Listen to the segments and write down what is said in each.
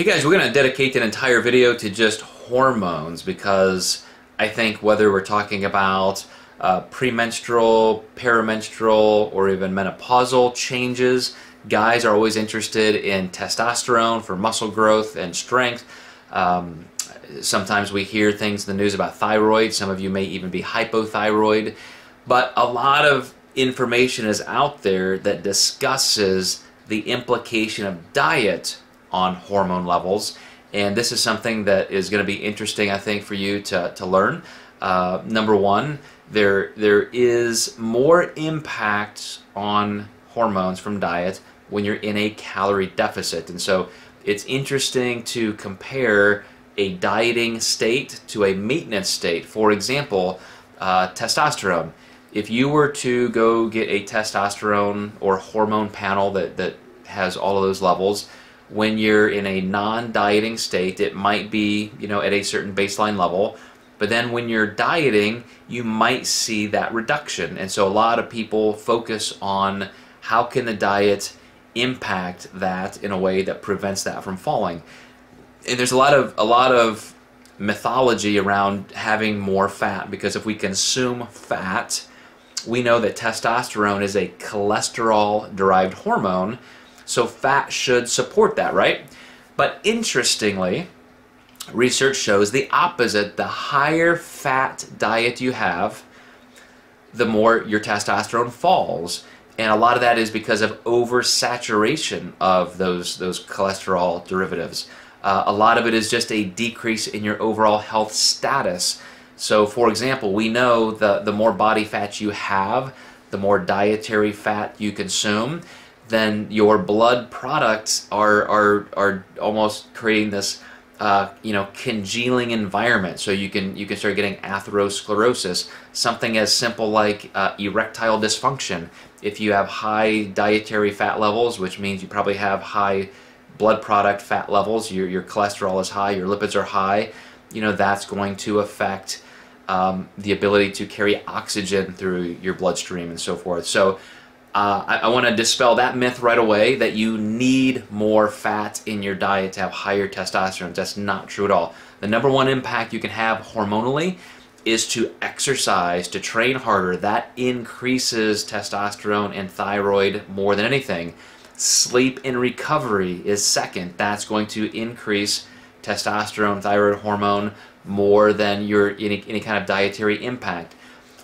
Hey guys, we're going to dedicate an entire video to just hormones because I think whether we're talking about premenstrual, perimenstrual, or even menopausal changes, guys are always interested in testosterone for muscle growth and strength. Sometimes we hear things in the news about thyroid. Some of you may even be hypothyroid. But a lot of information is out there that discusses the implication of diet on hormone levels, and this is something that is going to be interesting, I think, for you to learn. Number one, there is more impact on hormones from diet when you're in a calorie deficit, and so it's interesting to compare a dieting state to a maintenance state. For example, testosterone. If you were to go get a testosterone or hormone panel that has all of those levels, when you're in a non-dieting state, it might be, at a certain baseline level, but then when you're dieting, you might see that reduction. And so a lot of people focus on how can the diet impact that in a way that prevents that from falling. And there's a lot of mythology around having more fat, because if we consume fat, we know that testosterone is a cholesterol-derived hormone, so fat should support that, right? But interestingly, research shows the opposite. The higher fat diet you have, the more your testosterone falls. And a lot of that is because of oversaturation of those cholesterol derivatives. A lot of it is just a decrease in your overall health status. So for example, we know the more body fat you have, the more dietary fat you consume, then your blood products are almost creating this congealing environment. So you can start getting atherosclerosis, something as simple like erectile dysfunction. If you have high dietary fat levels, which means you probably have high blood product fat levels, your cholesterol is high, your lipids are high, that's going to affect the ability to carry oxygen through your bloodstream and so forth. So I want to dispel that myth right away, that you need more fat in your diet to have higher testosterone. That's not true at all. The number one impact you can have hormonally is to exercise, to train harder. That increases testosterone and thyroid more than anything. Sleep and recovery is second. That's going to increase testosterone, thyroid hormone more than your any kind of dietary impact.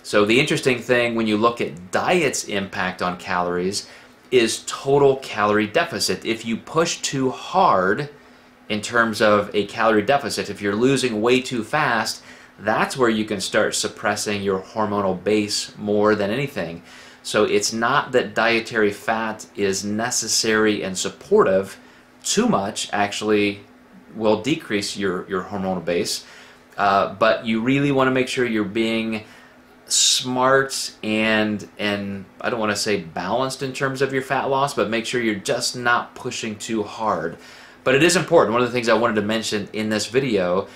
So the interesting thing when you look at diet's impact on calories is total calorie deficit. If you push too hard in terms of a calorie deficit, if you're losing way too fast, that's where you can start suppressing your hormonal base more than anything. So it's not that dietary fat is necessary and supportive. Too much actually will decrease your hormonal base, but you really want to make sure you're being smart and I don't want to say balanced in terms of your fat loss, but make sure you're just not pushing too hard. But it is important. One of the things I wanted to mention in this video,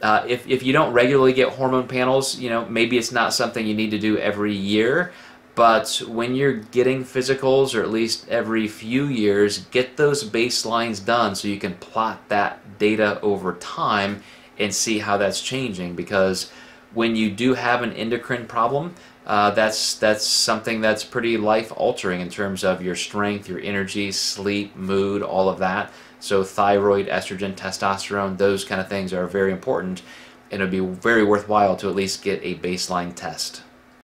if you don't regularly get hormone panels, maybe it's not something you need to do every year, but when you're getting physicals, or at least every few years, get those baselines done so you can plot that data over time and see how that's changing. Because when you do have an endocrine problem, that's something that's pretty life-altering in terms of your strength, your energy, sleep, mood, all of that. So thyroid, estrogen, testosterone, those kind of things are very important, and it would be very worthwhile to at least get a baseline test.